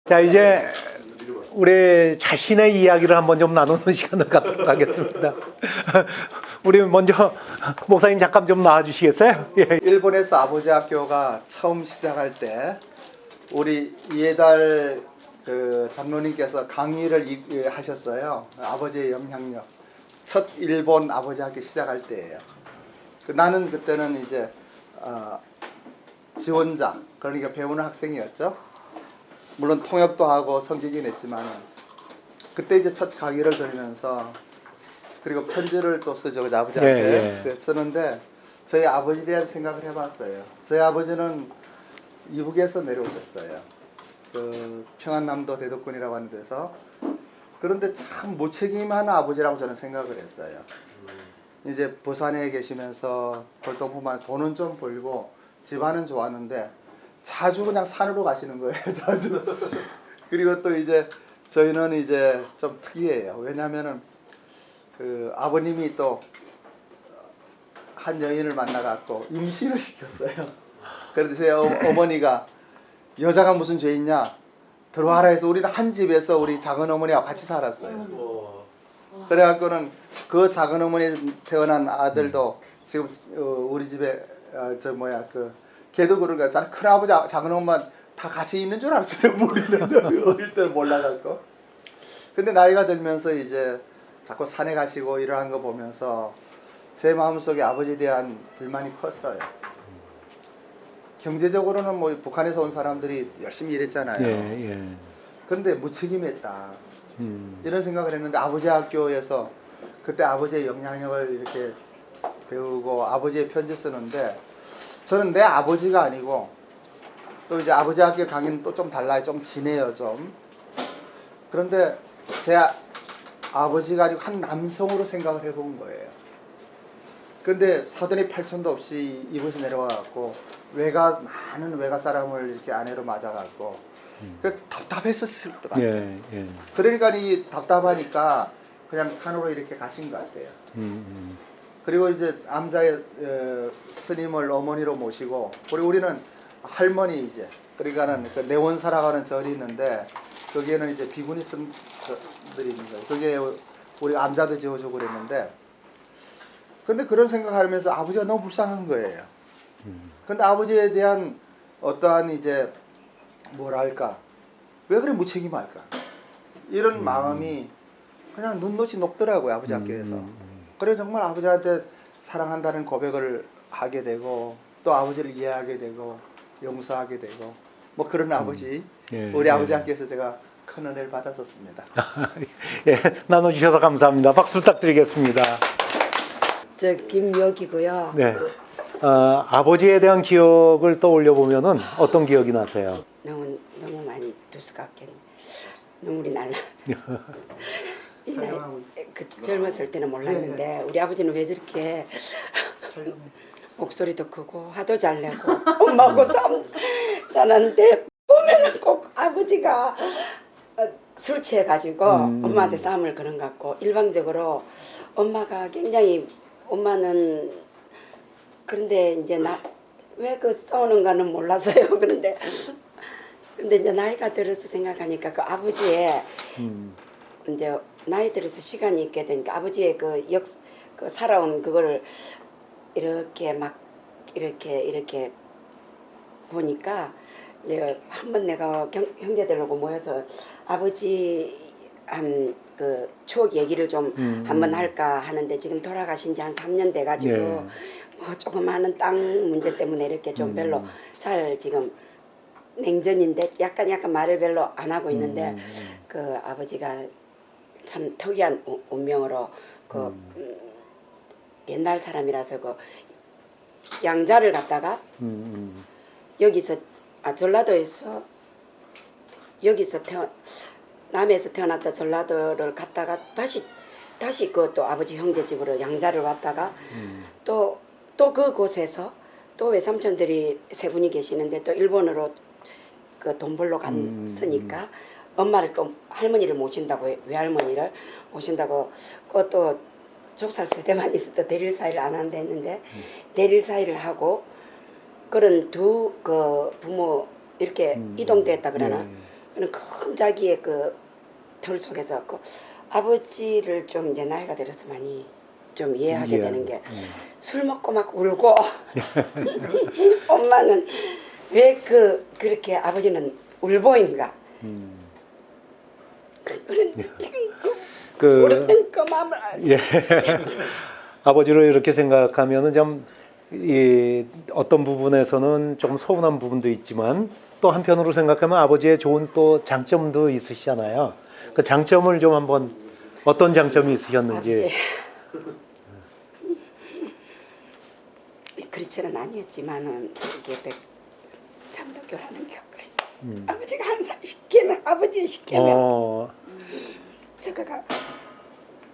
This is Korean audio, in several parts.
자, 이제 우리 자신의 이야기를 한번 좀 나누는 시간을 갖도록 하겠습니다. 우리 먼저 목사님 잠깐 좀 나와주시겠어요? 예. 일본에서 아버지 학교가 처음 시작할 때 우리 이해달 그 장로님께서 강의를 하셨어요. 아버지의 영향력. 첫 일본 아버지 학교 시작할 때예요. 나는 그때는 이제 지원자, 그러니까 배우는 학생이었죠. 물론 통역도 하고 성기긴 했지만 그때 이제 첫 강의를 들으면서 그리고 편지를 또 쓰죠. 그 아버지한테. 예. 쓰는데 저희 아버지에 대한 생각을 해봤어요. 저희 아버지는 이북에서 내려오셨어요. 그 평안남도 대덕군이라고 하는 데서. 그런데 참 무책임한 아버지라고 저는 생각을 했어요. 이제 부산에 계시면서 벌떡보면 돈은 좀 벌고 집안은 좋았는데 자주 그냥 산으로 가시는 거예요. 자주. 그리고 또 이제 저희는 이제 좀 특이해요. 왜냐하면은 그 아버님이 또 한 여인을 만나갖고 임신을 시켰어요. 그래서 제 어머니가 여자가 무슨 죄 있냐 들어와라 해서 우리는 한 집에서 우리 작은 어머니와 같이 살았어요. 그래갖고는 그 작은 어머니 태어난 아들도 지금 우리 집에 걔도 그런가 큰 아버지 작은 엄마 다 같이 있는 줄 알았어요. 우리는 어릴 때는 몰라갖고. 근데 나이가 들면서 이제 자꾸 산에 가시고 이러한 거 보면서 제 마음속에 아버지에 대한 불만이 컸어요. 경제적으로는 뭐 북한에서 온 사람들이 열심히 일했잖아요. 예. 근데 무책임했다. 이런 생각을 했는데 아버지 학교에서 그때 아버지의 영향력을 이렇게 배우고 아버지의 편지 쓰는데 저는 내 아버지가 아니고 또 이제 아버지 학교 강의는 또 좀 달라요. 좀 진해요 좀. 그런데 제 아버지가 아니고 한 남성으로 생각을 해본 거예요. 근데 사돈이 팔촌도 없이 이곳에 내려와갖고 많은 외가 사람을 이렇게 아내로 맞아갖고 그 답답했었을 것 같아요. 예. 그러니까 이 답답하니까 그냥 산으로 이렇게 가신 것 같아요. 그리고 이제 암자의 스님을 어머니로 모시고 우리는 할머니 이제 그러니까는 그 내원사라고 절이 있는데 거기에는 이제 비구니 스님들이 있는 거예요. 거기에 우리 암자도 지어주고 그랬는데 근데 그런 생각하면서 아버지가 너무 불쌍한 거예요. 근데 아버지에 대한 어떠한 이제 뭐랄까 왜 그래 무책임할까 이런 마음이 그냥 눈높이 높더라고요. 아버지 학교에서. 그래서 정말 아버지한테 사랑한다는 고백을 하게 되고 또 아버지를 이해하게 되고 용서하게 되고 뭐 그런 아버지 우리 아버지 학교에서 제가 큰 은혜를 받았었습니다. 예, 나눠주셔서 감사합니다. 박수 부탁드리겠습니다. 저 김여기고요. 네. 아버지에 대한 기억을 떠올려 보면은 어떤 기억이 나세요? 너무 많이 두수갑겠네. 눈물이 날라. 이 나이, 그 젊었을 때는 몰랐는데 우리 아버지는 왜 저렇게 목소리도 크고 화도 잘 내고 엄마하고 싸움 잘하는데 보면은 꼭 아버지가 술 취해가지고 엄마한테 싸움을 거는 것 같고 일방적으로 엄마가 굉장히 엄마는 그런데 이제 왜 그 싸우는가는 몰라서요. 근데 이제 나이가 들어서 생각하니까 그 아버지의 이제 나이 들어서 시간이 있게 되니까 아버지의 그 살아온 그거를 이렇게 막 이렇게 보니까 이제 한번 내가 형제들하고 모여서 아버지 한 그 추억 얘기를 좀 한번 할까 하는데 지금 돌아가신 지 한 3년 돼가지고 뭐 조그마한 땅 문제 때문에 이렇게 좀 별로 잘 지금 냉전인데 약간 말을 별로 안 하고 있는데 그 아버지가 참 특이한 운명으로 그 옛날 사람이라서 그 양자를 갖다가 여기서 전라도에서 남해에서 태어났다 전라도를 갔다가 다시 그또 아버지 형제 집으로 양자를 왔다가 또 그곳에서 또 외삼촌들이 세 분이 계시는데 또 일본으로 그 돈 벌러 갔으니까 엄마를 또 할머니를 모신다고 외할머니를 모신다고 그것도 좁쌀 세대만 있어도 대릴 사이를 안 한다 했는데 대릴 사이를 하고 그런 두 그 부모 이렇게 이동됐다 그러나 그런 큰 자기의 그 털 속에서 그 아버지를 좀 이제 나이가 들어서 많이 좀 이해하게 예. 되는 게 술 먹고 막 울고 엄마는 왜 그렇게 아버지는 울보인가 그런 지금 그 모르는 그 마음을 예. 아버지를 이렇게 생각하면은 좀 어떤 부분에서는 조금 서운한 부분도 있지만 또 한편으로 생각하면 아버지의 좋은 또 장점도 있으시잖아요. 그 장점을 좀 한번 어떤 장점이 있으셨는지. 아버지 그렇지는 아니었지만은 이게 참도교라는 게 아버지가 항상 시키면 아버지 시키면 저거가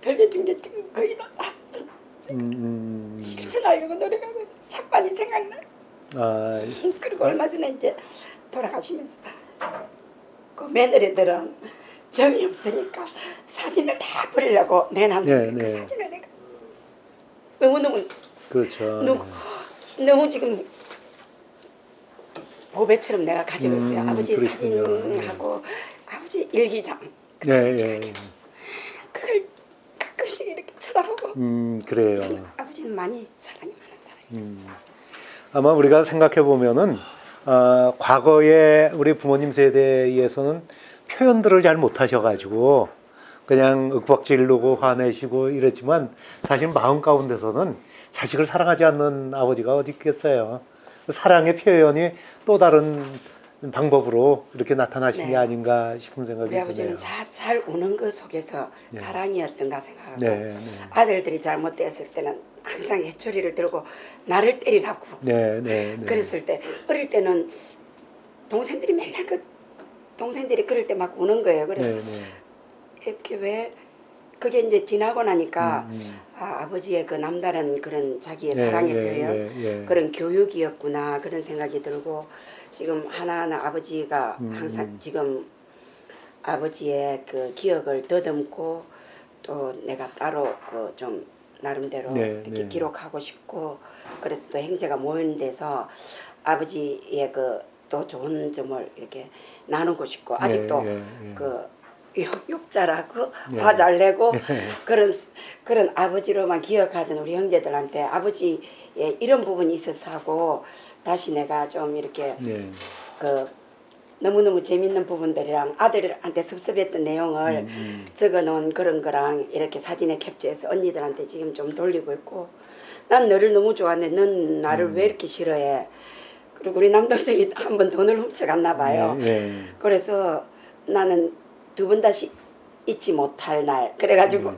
들려준 게 지금 거의 다 실천하려고 노력하고 잠깐이 생각나. 아, 그리고 얼마 전에 이제 돌아가시면서 그 며느리들은 정이 없으니까 사진을 다 버리려고 내놨는데 네, 그 네. 사진을 내가 너무너무 그렇죠. 너무 지금 보배처럼 내가 가지고 있어요. 아버지 그렇군요. 사진하고 아버지 일기장 예, 예. 그걸 가끔씩 이렇게 쳐다보고 그래요. 아버지는 많이 사랑이 많은 사람이에요. 아마 우리가 생각해 보면은 과거에 우리 부모님 세대에서는 표현들을 잘 못하셔가지고 그냥 윽박지르고 화내시고 이랬지만 사실 마음 가운데서는 자식을 사랑하지 않는 아버지가 어디 있겠어요. 사랑의 표현이 또 다른 방법으로 이렇게 나타나신 네. 게 아닌가 싶은 생각이 우리 아버지는 드네요. 잘 우는 것 속에서 네. 사랑이었던가 생각하고 네, 네. 아들들이 잘못되었을 때는 항상 해초리를 들고 나를 때리라고 네, 네, 네. 그랬을 때 어릴 때는 동생들이 맨날 동생들이 그럴 때 막 우는 거예요. 그래서 네, 네. 이렇게 왜 그게 이제 지나고 나니까 음. 아버지의 그 남다른 그런 자기의 네, 사랑의 네, 표현 네, 네. 그런 교육이었구나 그런 생각이 들고 지금 하나하나 아버지가 항상 지금 아버지의 그 기억을 더듬고 또 내가 따로 그 좀 나름대로 네, 이렇게 네. 기록하고 싶고 그래서 또 형제가 모인 데서 아버지의 그 또 좋은 점을 이렇게 나누고 싶고 아직도 예, 예. 그 욕자라고 예. 화 잘 내고 예. 그런 아버지로만 기억하던 우리 형제들한테 아버지의 이런 부분이 있어서 하고 다시 내가 좀 이렇게 예. 그 너무너무 재밌는 부분들이랑 아들한테 섭섭했던 내용을 적어놓은 그런 거랑 이렇게 사진에 캡처해서 언니들한테 지금 좀 돌리고 있고 난 너를 너무 좋아하는데 넌 나를 왜 이렇게 싫어해 그리고 우리 남동생이 한번 돈을 훔쳐갔나 봐요. 예, 예. 그래서 나는 두 번 다시 잊지 못할 날 그래가지고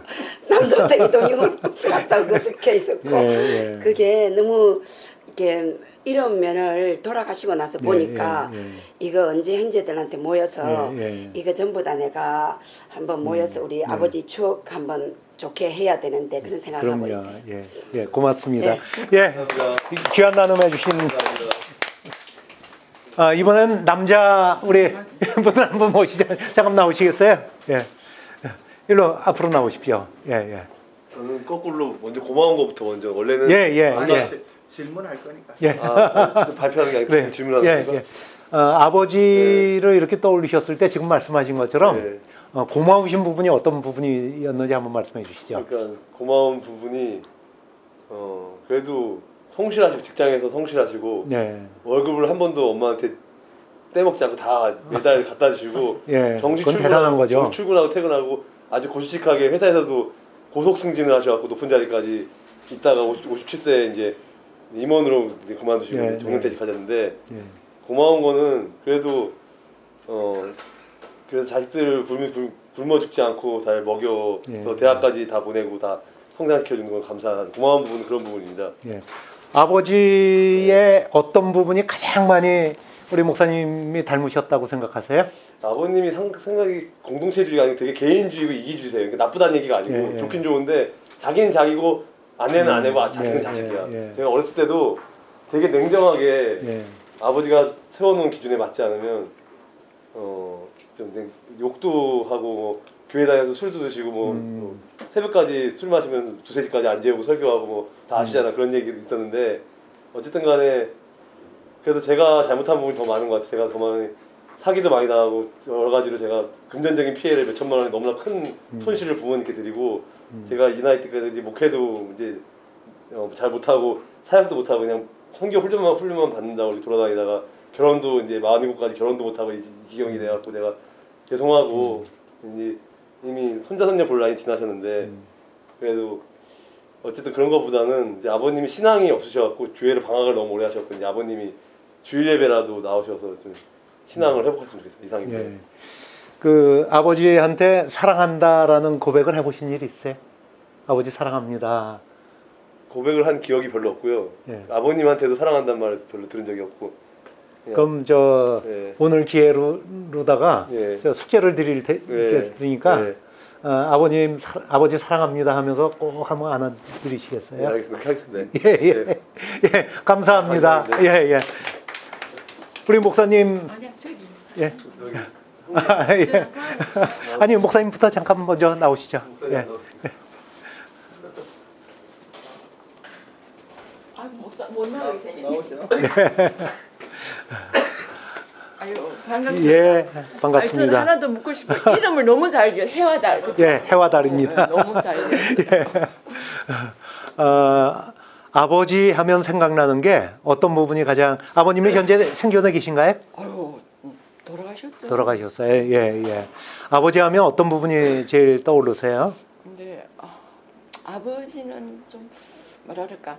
남동생이 돈이 훔쳐갔다고 적혀 있었고 예, 예. 그게 너무 이렇게 이런 면을 돌아가시고 나서 보니까 예, 예. 이거 언제 형제들한테 모여서 예, 예. 이거 전부 다 내가 한번 모여서 우리 아버지 추억 한번 좋게 해야 되는데 그런 생각을 하고 그럼요. 있어요. 예, 예, 고맙습니다. 네. 예, 귀한 나눔 해주신 이번엔 남자 우리 분을 한번 모시자. 잠깐 나오시겠어요? 예, 일로 앞으로 나오십시오. 예, 예, 저는 거꾸로 먼저 고마운 것부터 먼저 원래는 예, 예, 아니, 예. 질문할 거니까. 예. 직접 발표하는 게 아니고 그래. 질문하는 예, 예. 아버지를 이렇게 떠올리셨을 때 지금 말씀하신 것처럼 네. 고마우신 부분이 어떤 부분이었는지 한번 말씀해 주시죠. 그러니까 고마운 부분이 그래도 성실하시고 직장에서 성실하시고 네. 월급을 한 번도 엄마한테 떼먹지 않고 다 매달 갖다 주시고 예, 정시 그건 대단한 거죠. 정시 출근하고 퇴근하고 아주 고시식하게 회사에서도 고속 승진을 하셔갖고 높은 자리까지 있다가 57세 이제 임원으로 이제 그만두시고 네, 정년퇴직하셨는데 예. 고마운 거는 그래도 그래서 자식들 굶어 죽지 않고 잘 먹여서 예. 대학까지 다 보내고 다 성장시켜주는 건 감사한 고마운 부분 그런 부분입니다. 예. 아버지의 어떤 부분이 가장 많이 우리 목사님이 닮으셨다고 생각하세요? 아버님이 생각이 공동체주의가 아니고 되게 개인주의고 이기주의세요. 그러니까 나쁘다는 얘기가 아니고 예, 예. 좋긴 좋은데 자기는 자기고 아내는 아내고 자식은 예, 자식이야. 예, 예. 제가 어렸을 때도 되게 냉정하게 예. 아버지가 세워놓은 기준에 맞지 않으면 좀 욕도 하고 뭐 교회 다녀서 술도 드시고 뭐 새벽까지 술 마시면 2-3시까지 안 재우고 설교하고 뭐 다 아시잖아. 그런 얘기도 있었는데 어쨌든 간에 그래도 제가 잘못한 부분이 더 많은 것 같아요. 제가 더 많이 사기도 많이 당하고 여러 가지로 제가 금전적인 피해를 몇 천만 원의 너무나 큰 손실을 부모님께 드리고 제가 이 나이 때까지 이제 목회도 이제 잘 못하고 사역도 못하고 그냥 선교 훈련만 받는다고 이렇게 돌아다니다가 결혼도 이제 47까지 결혼도 못하고 이 지경이 돼갖고 내가 죄송하고 이제 이미 손자 손녀 볼 나이 지나셨는데 그래도 어쨌든 그런 것보다는 이제 아버님이 신앙이 없으셔갖고 교회를 방학을 너무 오래 하셨고 이제 아버님이 주일 예배라도 나오셔서 좀 신앙을 회복했으면 좋겠어요. 이상입니다. 예. 그 아버지한테 사랑한다라는 고백을 해보신 일 있어요? 아버지 사랑합니다. 고백을 한 기억이 별로 없고요. 예. 아버님한테도 사랑한다는 말을 별로 들은 적이 없고. 그냥, 그럼 저 예. 오늘 기회로다가 예. 저 숙제를 드릴 테니까 예. 아버지 사랑합니다 하면서 꼭 한번 안아드리시겠어요? 네, 알겠습니다. 하겠습니다. 예. 감사합니다. 감사합니다. 예. 우리 목사님 아니야 저기. 예. 여기. 예. 아니 목사님부터 잠깐 먼저 나오시죠. 예. 못 나오게 생겼네. 나오시죠? 아유 반갑습니다. 예, 아니, 저는 반갑습니다. 하나 더 묻고 싶어요. 이름을 너무 잘 지어 해와달. 그쵸? 예, 해와달입니다. 너무 잘 지었어요. 아버지 하면 생각나는 게 어떤 부분이 가장 아버님이 현재 생존해 계신가요? 아유 돌아가셨죠. 돌아가셨어요. 예. 아버지 하면 어떤 부분이 제일 떠오르세요? 근데 아버지는 좀 뭐라 그럴까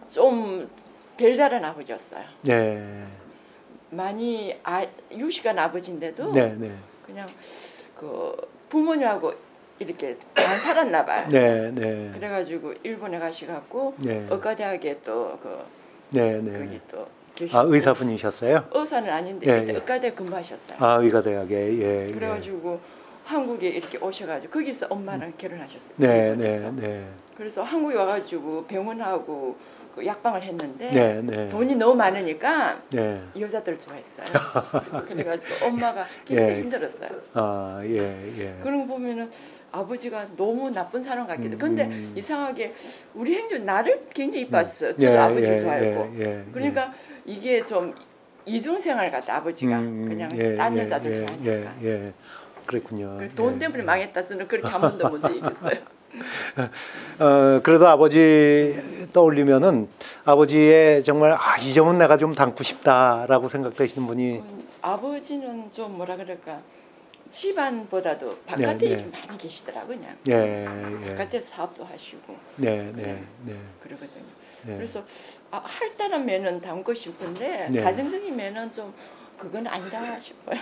좀 별다른 아버지였어요. 네. 많이 유식한 아버지인데도 네. 그냥 그 부모님하고 이렇게 안 살았나 봐요. 네. 그래가지고 일본에 가시갖고 네. 의과대학에 또 네. 거기 또 아, 의사분이셨어요? 의사는 아닌데 예, 그때 예. 의과대 근무하셨어요. 아, 의과대학에. 예. 그래가지고 한국에 이렇게 오셔가지고 거기서 엄마랑 결혼하셨어요. 네. 일본에서. 그래서 한국에 와가지고 병원하고 그 약방을 했는데 네. 돈이 너무 많으니까 네. 여자들을 좋아했어요. 그래가지고 엄마가 굉장히 예. 힘들었어요. 아, 예. 그런 거 보면은 아버지가 너무 나쁜 사람 같기도. 근데 이상하게 우리 행주 나를 굉장히 이뻤어요. 저도 아버지를 좋아했고. 그러니까 이게 좀 이중생활 같아 아버지가 그냥 딴 여자들 좋아하니까. 그랬군요. 그리고 돈 때문에 망했다 쓰는 그렇게 한 번도 못 얘기했어요. 그래도 아버지 떠올리면은 아버지의 정말 이 점은 내가 좀 닮고 싶다라고 생각되시는 분이 아버지는 좀 뭐라 그럴까 집안보다도 바깥에 네. 좀 많이 계시더라고 그냥. 예. 바깥에서 사업도 하시고 네. 그러거든요. 네. 그래서 할다란 면은 담고 싶은데 네. 가정적인 면은 좀 그건 아니다 싶어요.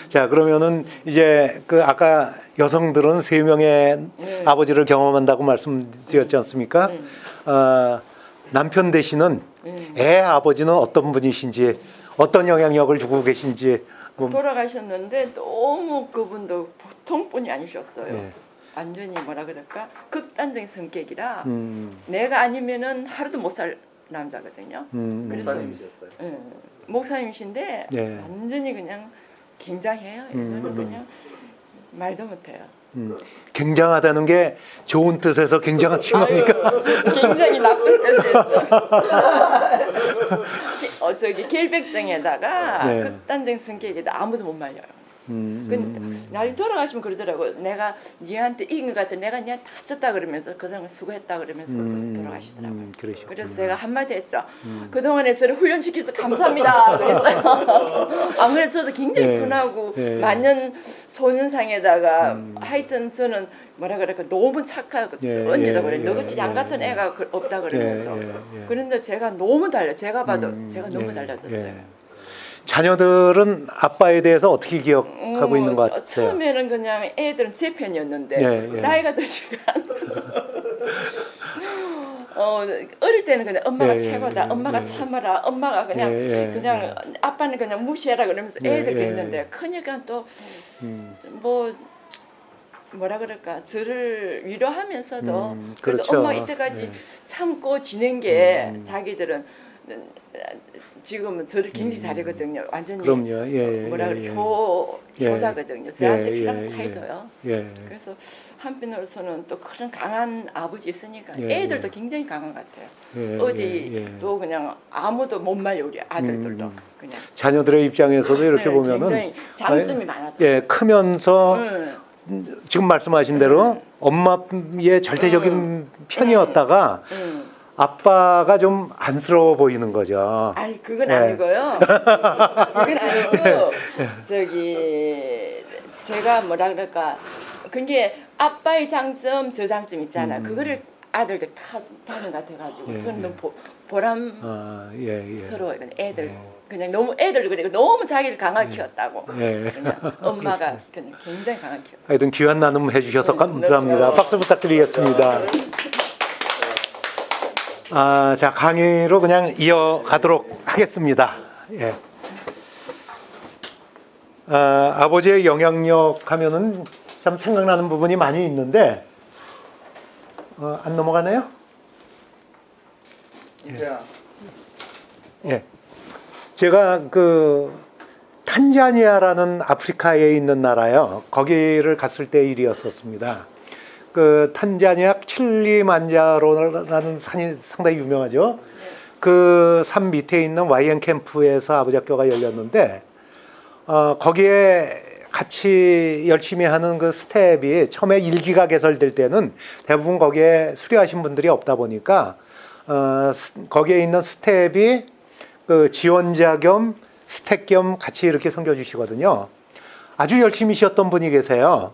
자, 그러면은 이제 그 아까 여성들은 3명의 네. 아버지를 경험한다고 말씀드렸지 않습니까? 남편 되시는 애 아버지는 어떤 분이신지, 어떤 영향력을 주고 계신지. 돌아가셨는데 너무 그분도 보통 분이 아니셨어요. 네. 완전히 뭐라 그럴까 극단적인 성격이라 음. 내가 아니면은 하루도 못 살 남자거든요. 그래서 목사님이셨어요. 목사님이신데 네. 완전히 그냥 굉장해요. 이거는 그냥 말도 못해요. 굉장하다는 게 좋은 뜻에서 굉장하신 겁니까? 굉장히 나쁜 뜻이었어요. 저기 결백증에다가 네. 극단적인 성격에다 아무도 못 말려요. 날 돌아가시면 그러더라고요. 내가 니한테 이긴 것 같아. 내가 니한테 다쳤다 그러면서 그동안 수고했다 그러면서 돌아가시더라고요. 그러시군요. 그래서 제가 한마디 했죠. 그동안에 저를 훈련시켜서 감사합니다. 그랬어요. 안 그래서 저도 굉장히 네. 순하고 네. 만년 소년상에다가 하여튼 저는 뭐라 그럴까 너무 착하고 언니다 그래. 너같이 양 같은 애가 없다 그러면서. 그런데 제가 너무 달라. 제가 봐도 제가 너무 달라졌어요. 자녀들은 아빠에 대해서 어떻게 기억하고 있는 것 같아요? 처음에는 그냥 애들은 제 편이었는데 나이가 드니까 어릴 때는 그냥 엄마가 최고다. 엄마가 참아라. 엄마가 그냥 그냥 아빠는 그냥 무시해라 그러면서 애들 그랬는데 크니까 또 뭐라 그럴까 저를 위로하면서 그래도 그렇죠. 엄마 이때까지 참고 지낸 게 자기들은 지금은 저를 굉장히 잘하거든요. 완전히 그럼요. 예, 예, 뭐라 그래 예, 예. 효자거든요. 저한테 예, 필요한 예, 거다 해줘요. 예. 그래서 한편으로서는 또 그런 강한 아버지 있으니까 예, 애들도 예. 굉장히 강한 것 같아요. 예, 어디 예, 예. 또 그냥 아무도 못 말려 우리 아들들도 그냥 자녀들의 입장에서도 이렇게 네, 보면은 굉장히 장점이 많아져요. 예, 크면서 지금 말씀하신 대로 엄마의 절대적인 편이었다가 아빠가 좀 안쓰러워 보이는 거죠. 아니 그건 예. 아니고요. 그건 아니고 저기 제가 뭐라 그럴까 그게 아빠의 장점 저 장점 있잖아. 그거를 아들들 다 타는 것 같아가지고 예, 저는 예. 보람스러워요. 예. 애들 예. 그냥 너무 애들 그러니까 너무 자기를 강하게 키웠다고. 예. 그냥 엄마가 그냥 굉장히 강하게 키웠어요. 하여튼 귀한 나눔 해주셔서 감사합니다. 네. 박수 부탁드리겠습니다. 자, 강의로 그냥 이어가도록 하겠습니다. 예. 아버지의 영향력 하면은 참 생각나는 부분이 많이 있는데, 안 넘어가네요? 야, 예. 제가 그 탄자니아라는 아프리카에 있는 나라요. 거기를 갔을 때 일이었었습니다. 그 탄자니아 킬리만자로라는 산이 상당히 유명하죠. 그 산 밑에 있는 YN 캠프에서 아버지 학교가 열렸는데 거기에 같이 열심히 하는 그 스텝이 처음에 일기가 개설될 때는 대부분 거기에 수료하신 분들이 없다 보니까 거기에 있는 스텝이 그 지원자 겸 스텝 겸 같이 이렇게 섬겨주시거든요. 아주 열심히 쉬었던 분이 계세요.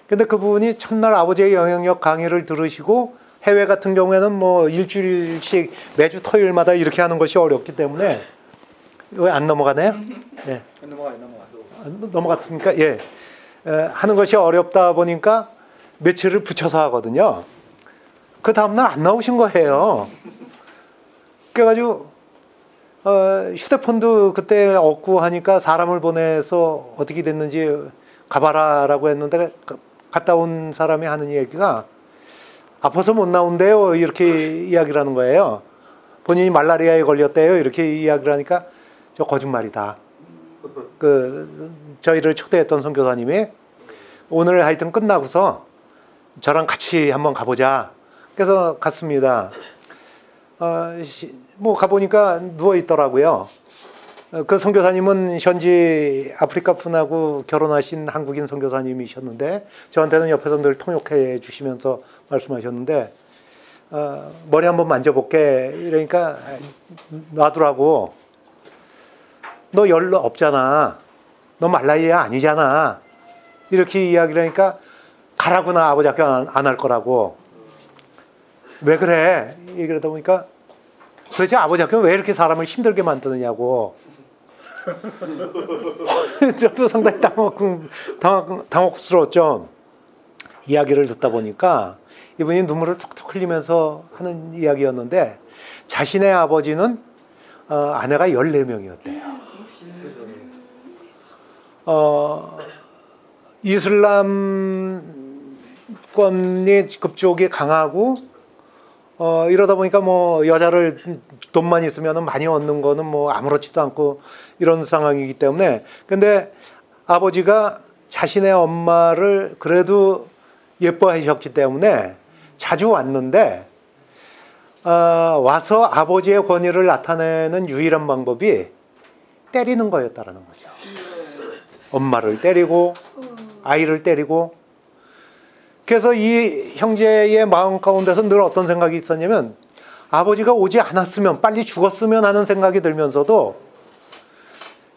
근데 그분이 첫날 아버지의 영향력 강의를 들으시고 해외 같은 경우에는 뭐 일주일씩 매주 토요일마다 이렇게 하는 것이 어렵기 때문에 왜 안 넘어가네요? 네. 넘어갔습니까? 예. 하는 것이 어렵다 보니까 며칠을 붙여서 하거든요. 그 다음날 안 나오신 거예요. 그래가지고 휴대폰도 그때 없고 하니까 사람을 보내서 어떻게 됐는지 가봐라라고 했는데 갔다 온 사람이 하는 얘기가 아파서 못 나온대요. 이렇게 이야기를 하는 거예요. 본인이 말라리아에 걸렸대요. 이렇게 이야기를 하니까 저 거짓말이다. 저희를 초대했던 선교사님이 오늘 하여튼 끝나고서 저랑 같이 한번 가보자. 그래서 갔습니다. 뭐 가보니까 누워 있더라고요. 그 선교사님은 현지 아프리카 분하고 결혼하신 한국인 선교사님이셨는데 저한테는 옆에서 늘 통역해 주시면서 말씀하셨는데 머리 한번 만져볼게 이러니까 놔두라고. 너 열 없잖아. 너 말라리아 아니잖아. 이렇게 이야기를 하니까 가라구나. 아버지 학교 안 할 거라고. 왜 그래? 이러다 보니까 도대체 아버지 학교는 왜 이렇게 사람을 힘들게 만드느냐고. 저도 상당히 당혹스러웠죠. 이야기를 듣다 보니까 이분이 눈물을 툭툭 흘리면서 하는 이야기였는데 자신의 아버지는 아내가 14명이었대요. 이슬람권이 그쪽이 강하고 이러다 보니까 뭐 여자를 돈만 있으면 많이 얻는 거는 뭐 아무렇지도 않고 이런 상황이기 때문에 근데 아버지가 자신의 엄마를 그래도 예뻐하셨기 때문에 자주 왔는데 와서 아버지의 권위를 나타내는 유일한 방법이 때리는 거였다라는 거죠. 엄마를 때리고 아이를 때리고 그래서 이 형제의 마음 가운데서 늘 어떤 생각이 있었냐면 아버지가 오지 않았으면 빨리 죽었으면 하는 생각이 들면서도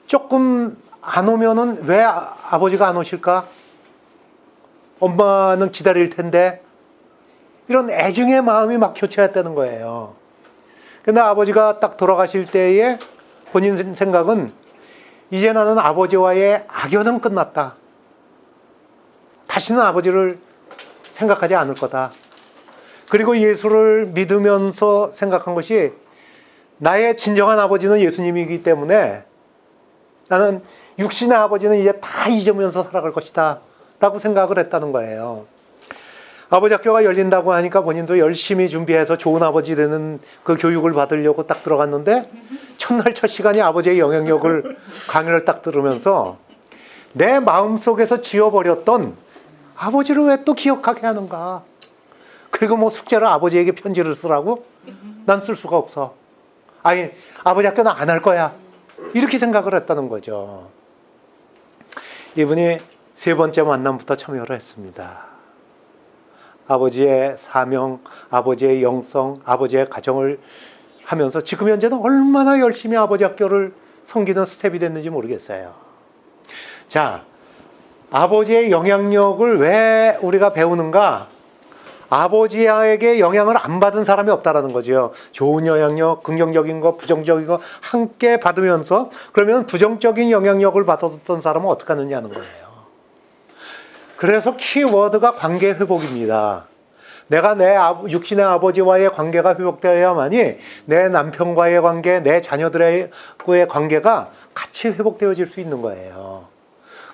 조금 안 오면은 왜 아버지가 안 오실까? 엄마는 기다릴 텐데 이런 애증의 마음이 막 교체했다는 거예요. 근데 아버지가 딱 돌아가실 때에 본인 생각은 이제 나는 아버지와의 악연은 끝났다. 다시는 아버지를 생각하지 않을 거다. 그리고 예수를 믿으면서 생각한 것이 나의 진정한 아버지는 예수님이기 때문에 나는 육신의 아버지는 이제 다 잊으면서 살아갈 것이다 라고 생각을 했다는 거예요. 아버지 학교가 열린다고 하니까 본인도 열심히 준비해서 좋은 아버지 되는 그 교육을 받으려고 딱 들어갔는데 첫날 첫 시간이 아버지의 영향력을 강의를 딱 들으면서 내 마음속에서 지워버렸던 아버지를 왜 또 기억하게 하는가. 그리고 뭐 숙제를 아버지에게 편지를 쓰라고? 난 쓸 수가 없어. 아니, 아버지 학교는 안 할 거야. 이렇게 생각을 했다는 거죠. 이분이 세 번째 만남부터 참여를 했습니다. 아버지의 사명, 아버지의 영성, 아버지의 가정을 하면서 지금 현재는 얼마나 열심히 아버지 학교를 섬기는 스텝이 됐는지 모르겠어요. 자, 아버지의 영향력을 왜 우리가 배우는가? 아버지에게 영향을 안 받은 사람이 없다라는 거죠. 좋은 영향력, 긍정적인 거, 부정적인 거 함께 받으면서 그러면 부정적인 영향력을 받았던 사람은 어떻게 하느냐는 거예요. 그래서 키워드가 관계 회복입니다. 내가 내 육신의 아버지와의 관계가 회복되어야만이 내 남편과의 관계, 내 자녀들과의 관계가 같이 회복되어질 수 있는 거예요.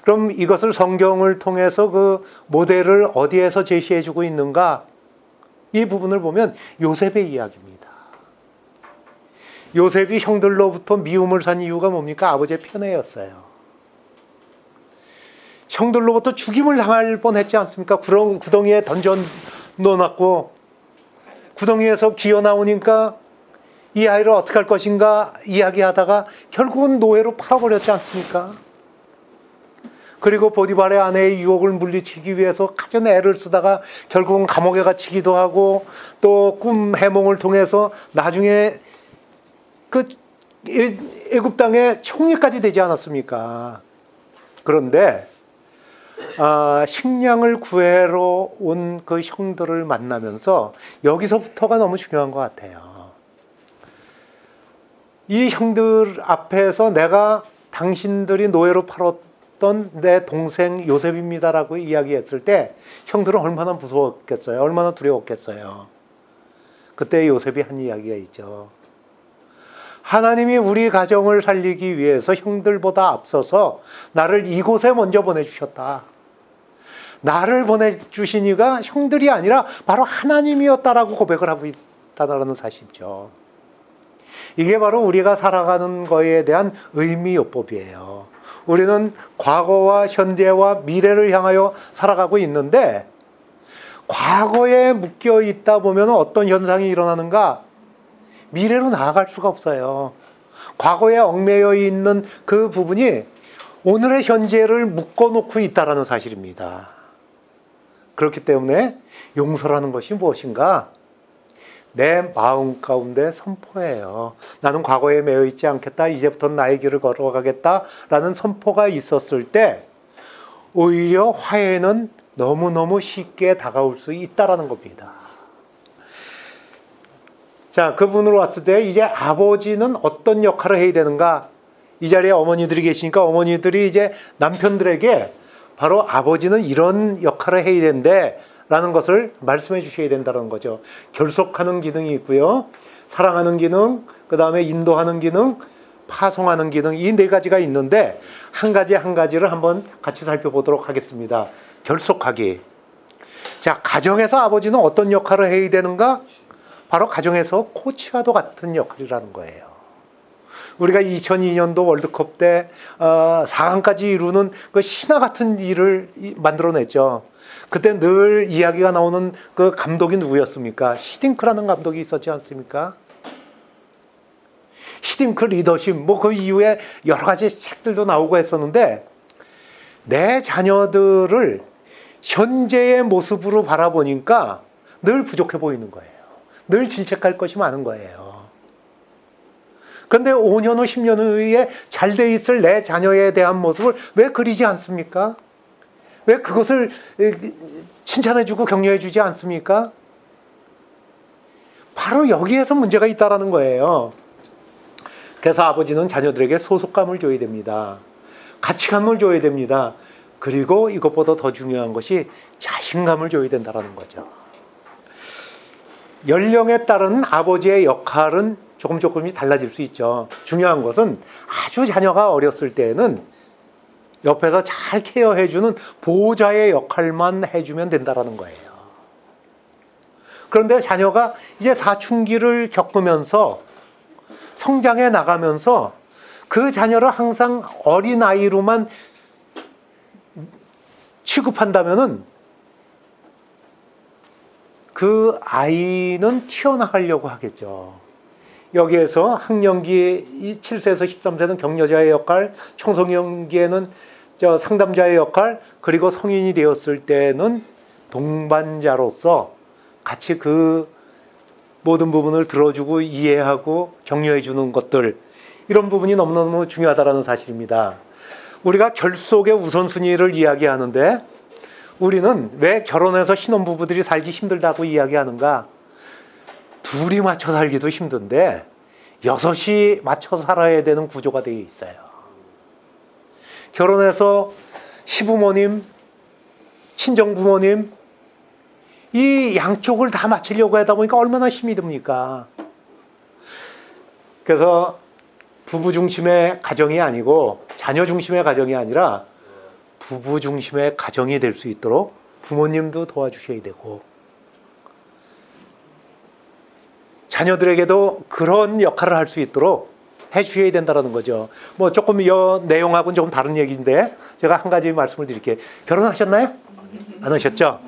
그럼 이것을 성경을 통해서 그 모델을 어디에서 제시해주고 있는가? 이 부분을 보면 요셉의 이야기입니다. 요셉이 형들로부터 미움을 산 이유가 뭡니까? 아버지의 편애였어요. 형들로부터 죽임을 당할 뻔했지 않습니까? 구덩이에 던져 넣어놨고 구덩이에서 기어 나오니까 이 아이를 어떻게 할 것인가 이야기하다가 결국은 노예로 팔아버렸지 않습니까? 그리고 보디발의 아내의 유혹을 물리치기 위해서 갖은 애를 쓰다가 결국은 감옥에 갇히기도 하고 또 꿈 해몽을 통해서 나중에 그 애굽 땅의 총리까지 되지 않았습니까? 그런데 식량을 구해러 온 그 형들을 만나면서 여기서부터가 너무 중요한 것 같아요. 이 형들 앞에서 내가 당신들이 노예로 팔았던 내 동생 요셉입니다라고 이야기했을 때 형들은 얼마나 무서웠겠어요? 얼마나 두려웠겠어요? 그때 요셉이 한 이야기가 있죠. 하나님이 우리 가정을 살리기 위해서 형들보다 앞서서 나를 이곳에 먼저 보내주셨다. 나를 보내주신 이가 형들이 아니라 바로 하나님이었다라고 고백을 하고 있다는 사실이죠. 이게 바로 우리가 살아가는 거에 대한 의미요법이에요. 우리는 과거와 현재와 미래를 향하여 살아가고 있는데 과거에 묶여 있다 보면 어떤 현상이 일어나는가? 미래로 나아갈 수가 없어요. 과거에 얽매여 있는 그 부분이 오늘의 현재를 묶어놓고 있다는 사실입니다. 그렇기 때문에 용서라는 것이 무엇인가? 내 마음 가운데 선포예요. 나는 과거에 매여 있지 않겠다. 이제부터는 나의 길을 걸어가겠다라는 선포가 있었을 때 오히려 화해는 너무너무 쉽게 다가올 수 있다는 겁니다. 자, 그분으로 왔을 때 이제 아버지는 어떤 역할을 해야 되는가? 이 자리에 어머니들이 계시니까 어머니들이 이제 남편들에게 바로 아버지는 이런 역할을 해야 된대 라는 것을 말씀해 주셔야 된다는 거죠. 결속하는 기능이 있고요. 사랑하는 기능, 그 다음에 인도하는 기능, 파송하는 기능, 이 네 가지가 있는데 한 가지 한 가지를 한번 같이 살펴보도록 하겠습니다. 결속하기. 자, 가정에서 아버지는 어떤 역할을 해야 되는가? 바로 가정에서 코치와도 같은 역할이라는 거예요. 우리가 2002년도 월드컵 때 4강까지 이루는 그 신화 같은 일을 만들어냈죠. 그때 늘 이야기가 나오는 그 감독이 누구였습니까? 히딩크라는 감독이 있었지 않습니까? 히딩크 리더십, 뭐 그 이후에 여러 가지 책들도 나오고 했었는데 내 자녀들을 현재의 모습으로 바라보니까 늘 부족해 보이는 거예요. 늘 질책할 것이 많은 거예요. 그런데 5년 후, 10년 후에 잘 돼 있을 내 자녀에 대한 모습을 왜 그리지 않습니까? 왜 그것을 칭찬해주고 격려해주지 않습니까? 바로 여기에서 문제가 있다는 거예요. 그래서 아버지는 자녀들에게 소속감을 줘야 됩니다. 가치감을 줘야 됩니다. 그리고 이것보다 더 중요한 것이 자신감을 줘야 된다는 거죠. 연령에 따른 아버지의 역할은 조금씩 달라질 수 있죠. 중요한 것은 아주 자녀가 어렸을 때는 옆에서 잘 케어해주는 보호자의 역할만 해주면 된다는 거예요. 그런데 자녀가 이제 사춘기를 겪으면서 성장해 나가면서 그 자녀를 항상 어린아이로만 취급한다면은 그 아이는 튀어나가려고 하겠죠. 여기에서 학령기 7세에서 13세는 격려자의 역할, 청소년기에는 상담자의 역할, 그리고 성인이 되었을 때는 동반자로서 같이 그 모든 부분을 들어주고 이해하고 격려해 주는 것들, 이런 부분이 너무너무 중요하다는 사실입니다. 우리가 결속의 우선순위를 이야기하는데 우리는 왜 결혼해서 신혼부부들이 살기 힘들다고 이야기하는가? 둘이 맞춰 살기도 힘든데 여섯이 맞춰 살아야 되는 구조가 되어 있어요. 결혼해서 시부모님, 친정부모님 이 양쪽을 다 맞추려고 하다 보니까 얼마나 힘이 듭니까? 그래서 부부 중심의 가정이 아니고 자녀 중심의 가정이 아니라 부부 중심의 가정이 될 수 있도록 부모님도 도와주셔야 되고 자녀들에게도 그런 역할을 할 수 있도록 해주셔야 된다는 거죠. 뭐 조금 이 내용하고는 조금 다른 얘기인데 제가 한 가지 말씀을 드릴게요. 결혼하셨나요? 안 하셨죠?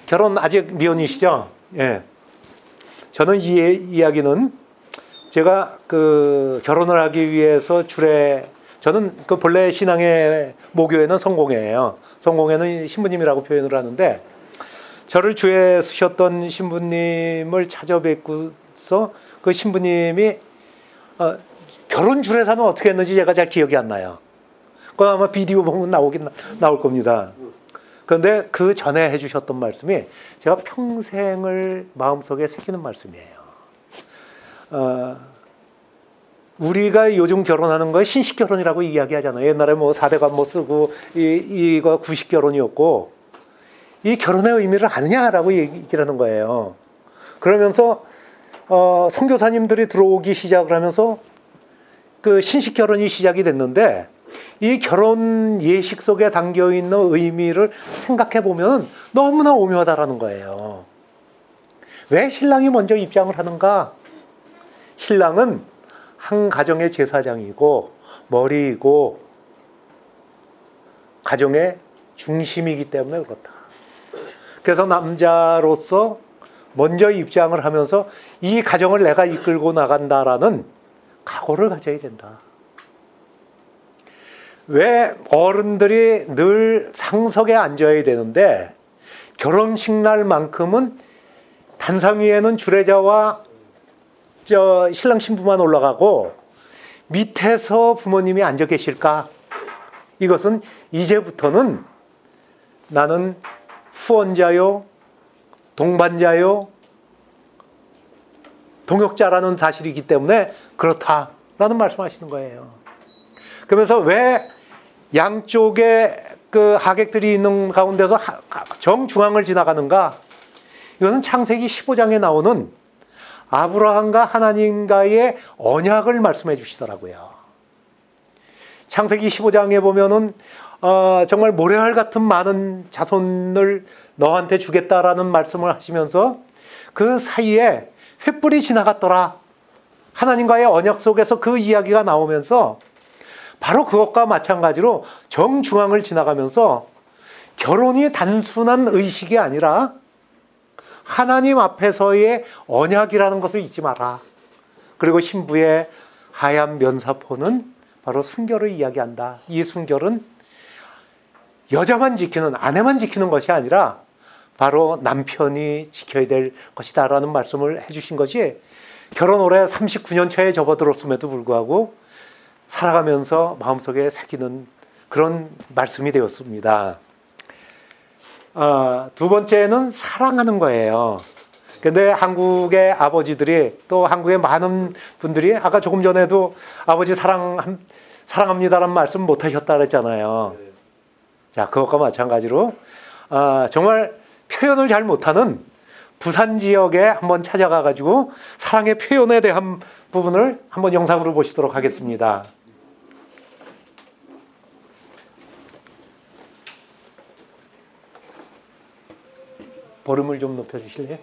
결혼 아직 미혼이시죠? 예. 저는 이 이야기는 제가 그 결혼을 하기 위해서 저는 그 본래 신앙의 모교에는 성공회예요. 성공회는 신부님이라고 표현을 하는데 저를 주에 쓰셨던 신부님을 찾아뵙고서 그 신부님이 결혼 주례사는 어떻게 했는지 제가 잘 기억이 안 나요. 그거 아마 비디오 보면 나올 겁니다. 그런데 그 전에 해주셨던 말씀이 제가 평생을 마음속에 새기는 말씀이에요. 우리가 요즘 결혼하는 거 신식 결혼이라고 이야기하잖아요. 옛날에 뭐 4대관 뭐 쓰고 이거 구식 결혼이었고 이 결혼의 의미를 아느냐라고 얘기를 하는 거예요. 그러면서 선교사님들이 들어오기 시작을 하면서 그 신식 결혼이 시작이 됐는데 이 결혼 예식 속에 담겨 있는 의미를 생각해 보면 너무나 오묘하다라는 거예요. 왜 신랑이 먼저 입장을 하는가? 신랑은 한 가정의 제사장이고 머리이고 가정의 중심이기 때문에 그렇다. 그래서 남자로서 먼저 입장을 하면서 이 가정을 내가 이끌고 나간다라는 각오를 가져야 된다. 왜 어른들이 늘 상석에 앉아야 되는데 결혼식 날만큼은 단상 위에는 주례자와 신랑 신부만 올라가고 밑에서 부모님이 앉아 계실까? 이것은 이제부터는 나는 후원자요, 동반자요, 동역자라는 사실이기 때문에 그렇다라는 말씀하시는 거예요. 그러면서 왜 양쪽에 그 하객들이 있는 가운데서 정중앙을 지나가는가? 이거는 창세기 15장에 나오는 아브라함과 하나님과의 언약을 말씀해 주시더라고요. 창세기 15장에 보면은 정말 모래알 같은 많은 자손을 너한테 주겠다라는 말씀을 하시면서 그 사이에 횃불이 지나갔더라. 하나님과의 언약 속에서 그 이야기가 나오면서 바로 그것과 마찬가지로 정중앙을 지나가면서 결혼이 단순한 의식이 아니라 하나님 앞에서의 언약이라는 것을 잊지 마라. 그리고 신부의 하얀 면사포는 바로 순결을 이야기한다. 이 순결은 여자만 지키는, 아내만 지키는 것이 아니라 바로 남편이 지켜야 될 것이다 라는 말씀을 해주신 것이 결혼 올해 39년 차에 접어들었음에도 불구하고 살아가면서 마음속에 새기는 그런 말씀이 되었습니다. 두 번째는 사랑하는 거예요. 근데 한국의 아버지들이 또 한국의 많은 분들이 아까 조금 전에도 아버지 사랑합니다라는 말씀 못 하셨다 그랬잖아요. 자, 그것과 마찬가지로 정말 표현을 잘 못하는 부산 지역에 한번 찾아가 가지고 사랑의 표현에 대한 부분을 한번 영상으로 보시도록 하겠습니다. 볼륨을 좀 높여주실래요?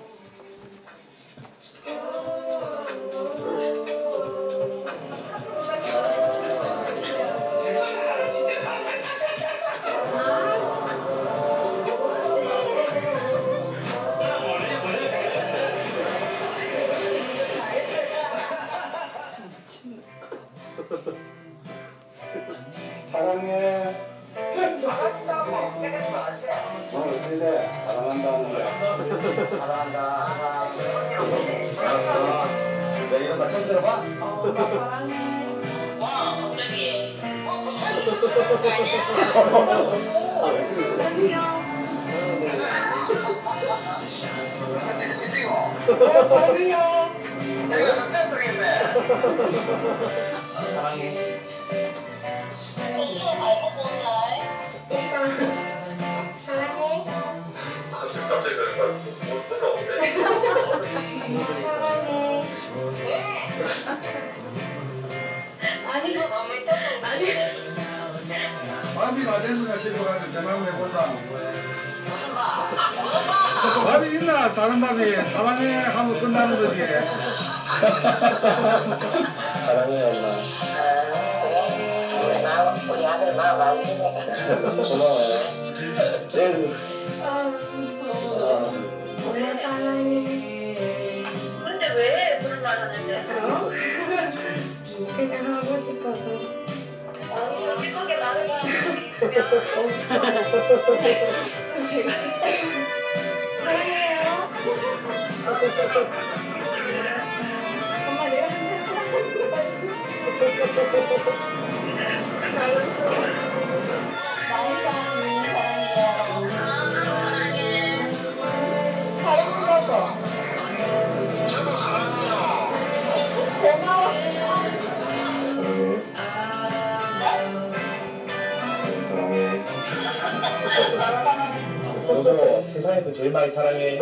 사랑해. 어떻게 돼? 사랑한다는데. 사랑한다. 내 이런 말 처음 들어봐? 밥이 다 됐으니까 집에 가서 전화 한번 해본다. 밥이 있나? 다른 밥이 사랑해 하면 끝나는 거지. 사랑해 엄마. 우리 아들 마음 알겠네. 고마워요. 엄마 사랑해. 근데 왜 그런 말 하는데? 그냥 하고 싶어서. 솔직하게 말을 사랑해요. 엄마 내가 항상 사랑하는 거 맞지? 많이 사랑해요. 사랑한다고. 고마워. 여보 세상에서 제일 많이 사랑해.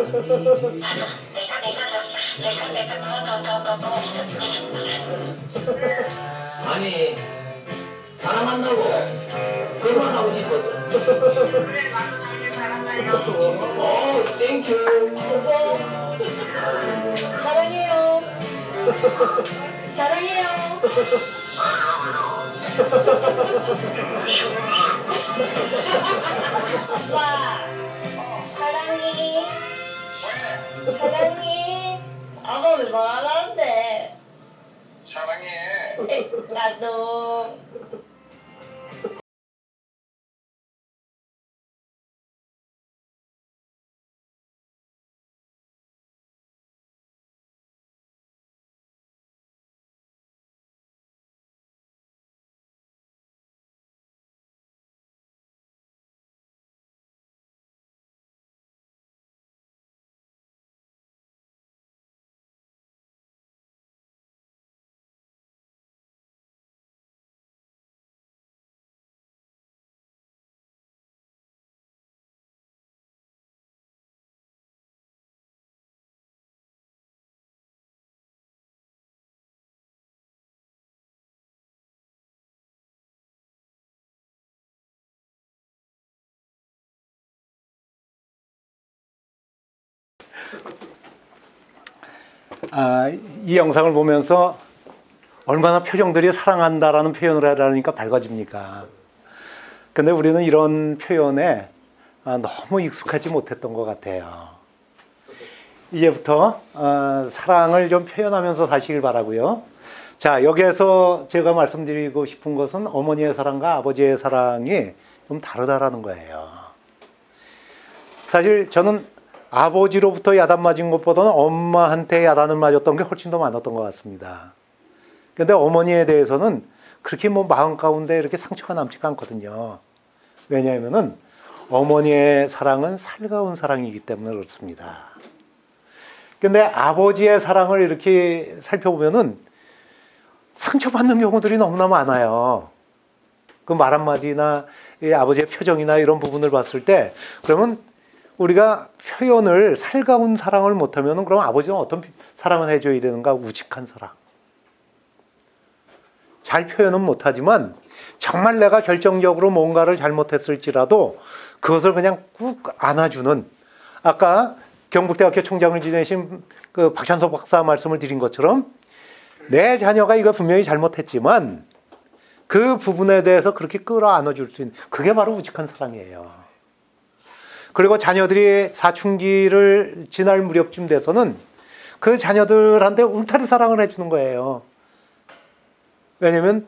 아니 사랑한다고 그만하고 싶었어. 땡큐. 사랑해요. 사랑해요. 아빠 사랑해. 사랑해. 아빠 왜 말하는데? 사랑해. 나도. 이 영상을 보면서 얼마나 표정들이 사랑한다라는 표현을 하라니까 밝아집니까? 근데 우리는 이런 표현에 너무 익숙하지 못했던 것 같아요. 이제부터 사랑을 좀 표현하면서 사시길 바라고요. 자, 여기에서 제가 말씀드리고 싶은 것은 어머니의 사랑과 아버지의 사랑이 좀 다르다라는 거예요. 사실 저는 아버지로부터 야단 맞은 것보다는 엄마한테 야단을 맞았던 게 훨씬 더 많았던 것 같습니다. 근데 어머니에 대해서는 그렇게 뭐 마음 가운데 이렇게 상처가 남지가 않거든요. 왜냐하면은 어머니의 사랑은 살가운 사랑이기 때문에 그렇습니다. 근데 아버지의 사랑을 이렇게 살펴보면은 상처받는 경우들이 너무나 많아요. 그 말 한마디나 이 아버지의 표정이나 이런 부분을 봤을 때 그러면 우리가 표현을 살가운 사랑을 못하면 그럼 아버지는 어떤 사랑을 해줘야 되는가? 우직한 사랑. 잘 표현은 못하지만 정말 내가 결정적으로 뭔가를 잘못했을지라도 그것을 그냥 꾹 안아주는, 아까 경북대학교 총장을 지내신 그 박찬석 박사 말씀을 드린 것처럼 내 자녀가 이거 분명히 잘못했지만 그 부분에 대해서 그렇게 끌어안아 줄 수 있는, 그게 바로 우직한 사랑이에요. 그리고 자녀들이 사춘기를 지날 무렵쯤 돼서는 그 자녀들한테 울타리 사랑을 해주는 거예요. 왜냐면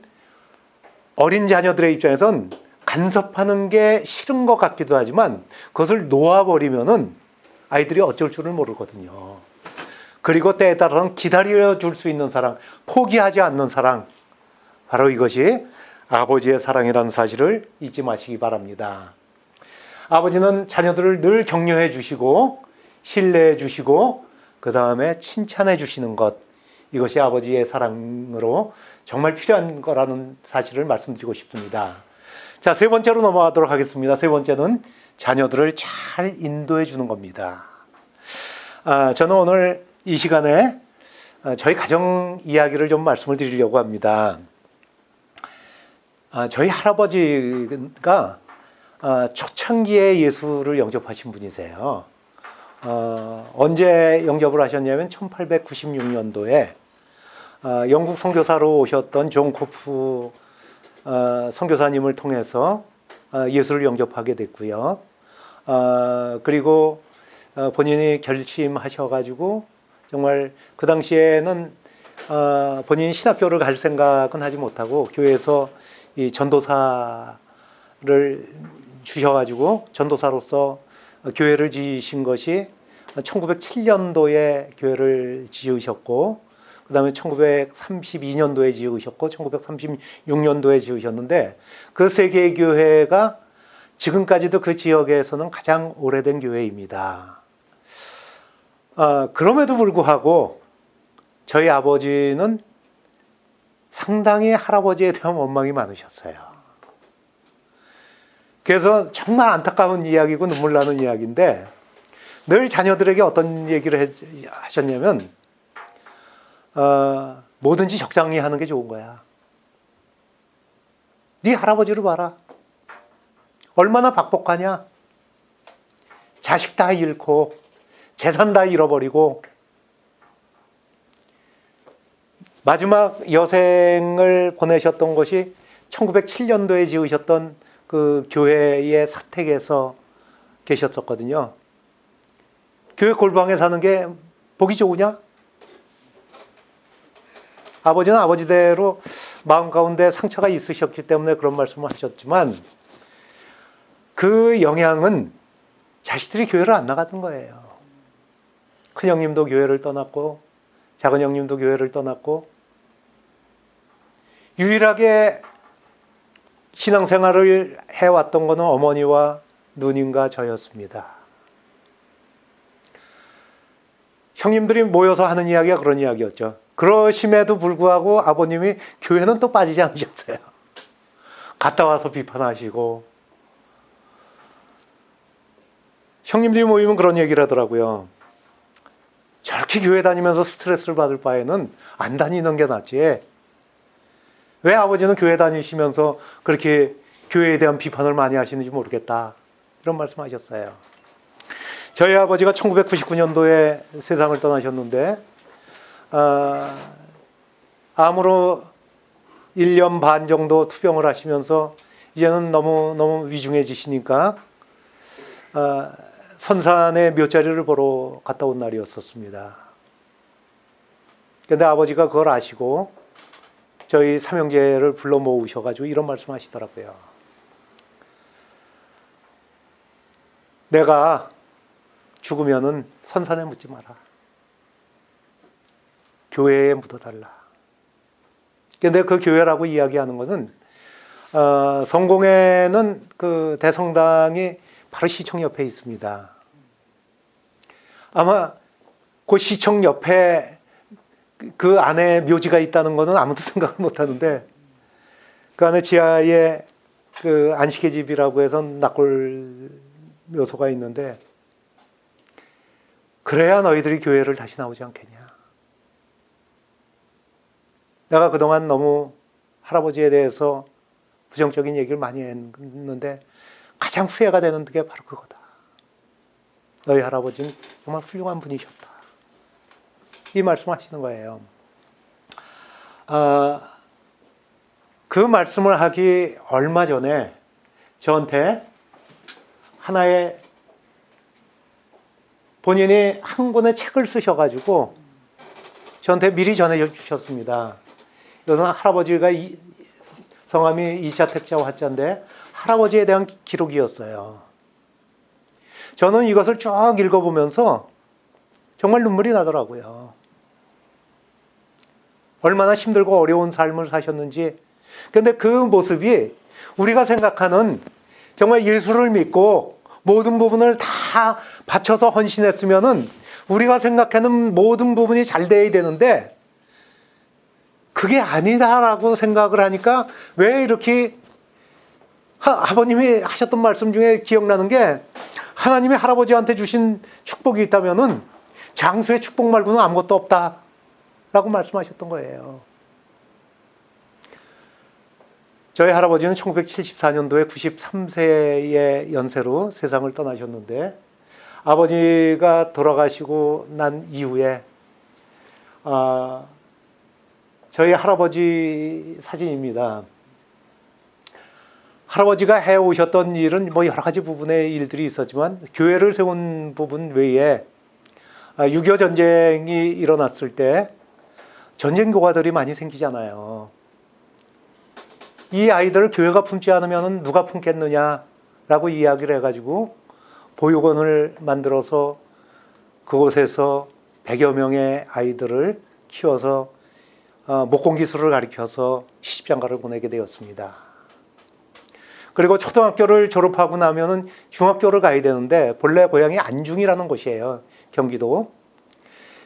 어린 자녀들의 입장에선 간섭하는 게 싫은 것 같기도 하지만 그것을 놓아버리면은 아이들이 어쩔 줄을 모르거든요. 그리고 때에 따라서는 기다려줄 수 있는 사랑, 포기하지 않는 사랑, 바로 이것이 아버지의 사랑이라는 사실을 잊지 마시기 바랍니다. 아버지는 자녀들을 늘 격려해 주시고 신뢰해 주시고 그 다음에 칭찬해 주시는 것, 이것이 아버지의 사랑으로 정말 필요한 거라는 사실을 말씀드리고 싶습니다. 자, 세 번째로 넘어가도록 하겠습니다. 세 번째는 자녀들을 잘 인도해 주는 겁니다. 저는 오늘 이 시간에 저희 가정 이야기를 좀 말씀을 드리려고 합니다. 저희 할아버지가 초창기에 예수를 영접하신 분이세요. 언제 영접을 하셨냐면 1896년도에 영국 선교사로 오셨던 존 코프 선교사님을 통해서 예수를 영접하게 됐고요. 그리고 본인이 결심하셔가지고 정말 그 당시에는 본인이 신학교를 갈 생각은 하지 못하고 교회에서 이 전도사를 주셔가지고 전도사로서 교회를 지으신 것이 1907년도에 교회를 지으셨고 그 다음에 1932년도에 지으셨고 1936년도에 지으셨는데 그 세 개의 교회가 지금까지도 그 지역에서는 가장 오래된 교회입니다. 그럼에도 불구하고 저희 아버지는 상당히 할아버지에 대한 원망이 많으셨어요. 그래서 정말 안타까운 이야기고 눈물 나는 이야기인데 늘 자녀들에게 어떤 얘기를 하셨냐면 뭐든지 적당히 하는 게 좋은 거야. 네 할아버지를 봐라. 얼마나 박복하냐. 자식 다 잃고 재산 다 잃어버리고 마지막 여생을 보내셨던 것이 1907년도에 지으셨던 그 교회의 사택에서 계셨었거든요. 교회 골방에 사는 게 보기 좋으냐? 아버지는 아버지대로 마음 가운데 상처가 있으셨기 때문에 그런 말씀을 하셨지만 그 영향은 자식들이 교회를 안 나갔던 거예요. 큰형님도 교회를 떠났고 작은형님도 교회를 떠났고 유일하게 신앙생활을 해왔던 것은 어머니와 누님과 저였습니다. 형님들이 모여서 하는 이야기가 그런 이야기였죠. 그러심에도 불구하고 아버님이 교회는 또 빠지지 않으셨어요. 갔다 와서 비판하시고 형님들이 모이면 그런 얘기를 하더라고요. 저렇게 교회 다니면서 스트레스를 받을 바에는 안 다니는 게 낫지. 왜 아버지는 교회 다니시면서 그렇게 교회에 대한 비판을 많이 하시는지 모르겠다. 이런 말씀하셨어요. 저희 아버지가 1999년도에 세상을 떠나셨는데 암으로 1년 반 정도 투병을 하시면서 이제는 너무 위중해지시니까 선산의 묘자리를 보러 갔다 온 날이었었습니다. 그런데 아버지가 그걸 아시고 저희 삼형제를 불러 모으셔가지고 이런 말씀 하시더라고요. 내가 죽으면은 선산에 묻지 마라. 교회에 묻어달라. 근데 그 교회라고 이야기하는 것은 성공회는 그 대성당이 바로 시청 옆에 있습니다. 아마 그 시청 옆에 그 안에 묘지가 있다는 것은 아무도 생각을 못 하는데 그 안에 지하에 그 안식의 집이라고 해서 납골 묘소가 있는데 그래야 너희들이 교회를 다시 나오지 않겠냐. 내가 그동안 너무 할아버지에 대해서 부정적인 얘기를 많이 했는데 가장 후회가 되는 게 바로 그거다. 너희 할아버지는 정말 훌륭한 분이셨다. 이 말씀을 하시는 거예요. 그 말씀을 하기 얼마 전에 저한테 하나의 본인이 한 권의 책을 쓰셔가지고 저한테 미리 전해 주셨습니다. 이것은 할아버지가 성함이 이샤택자 화자인데 할아버지에 대한 기록이었어요. 저는 이것을 쭉 읽어보면서 정말 눈물이 나더라고요. 얼마나 힘들고 어려운 삶을 사셨는지. 근데 그 모습이 우리가 생각하는 정말 예수를 믿고 모든 부분을 다 바쳐서 헌신했으면은 우리가 생각하는 모든 부분이 잘 돼야 되는데 그게 아니다라고 생각을 하니까 왜 이렇게 아버님이 하셨던 말씀 중에 기억나는 게 하나님이 할아버지한테 주신 축복이 있다면은 장수의 축복 말고는 아무것도 없다라고 말씀하셨던 거예요. 저희 할아버지는 1974년도에 93세의 연세로 세상을 떠나셨는데 아버지가 돌아가시고 난 이후에 저희 할아버지 사진입니다. 할아버지가 해오셨던 일은 뭐 여러 가지 부분의 일들이 있었지만 교회를 세운 부분 외에 6.25 전쟁이 일어났을 때 전쟁 교가들이 많이 생기잖아요. 이 아이들을 교회가 품지 않으면 누가 품겠느냐라고 이야기를 해가지고 보육원을 만들어서 그곳에서 100여 명의 아이들을 키워서 목공기술을 가르쳐서 시집장가를 보내게 되었습니다. 그리고 초등학교를 졸업하고 나면은 중학교를 가야 되는데 본래 고향이 안중이라는 곳이에요. 경기도.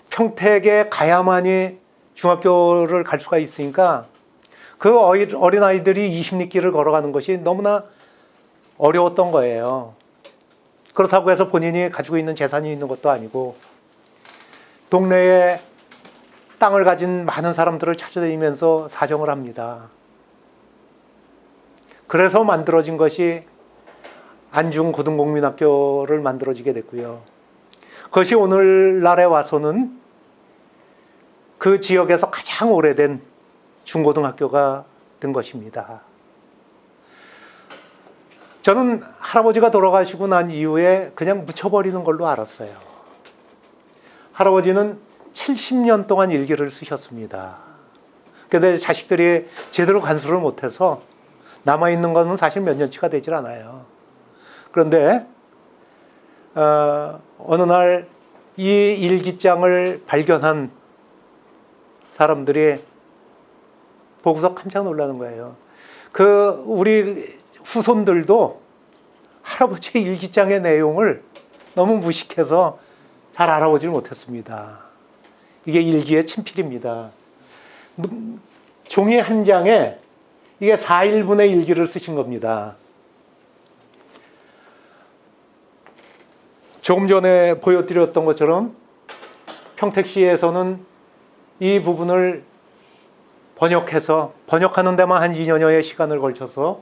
평택에 가야만이 중학교를 갈 수가 있으니까 그 어린아이들이 20리길을 걸어가는 것이 너무나 어려웠던 거예요. 그렇다고 해서 본인이 가지고 있는 재산이 있는 것도 아니고 동네에 땅을 가진 많은 사람들을 찾아다니면서 사정을 합니다. 그래서 만들어진 것이 안중고등국민학교를 만들어지게 됐고요. 그것이 오늘날에 와서는 그 지역에서 가장 오래된 중고등학교가 된 것입니다. 저는 할아버지가 돌아가시고 난 이후에 그냥 묻혀버리는 걸로 알았어요. 할아버지는 70년 동안 일기를 쓰셨습니다. 그런데 자식들이 제대로 간수를 못해서 남아있는 것은 사실 몇 년치가 되질 않아요. 그런데 어느 날 이 일기장을 발견한 사람들이 보고서 깜짝 놀라는 거예요. 우리 후손들도 할아버지의 일기장의 내용을 너무 무식해서 잘 알아보질 못했습니다. 이게 일기의 친필입니다. 종이 한 장에 이게 4일분의 일기를 쓰신 겁니다. 조금 전에 보여드렸던 것처럼 평택시에서는 이 부분을 번역하는 데만 한 2년여의 시간을 걸쳐서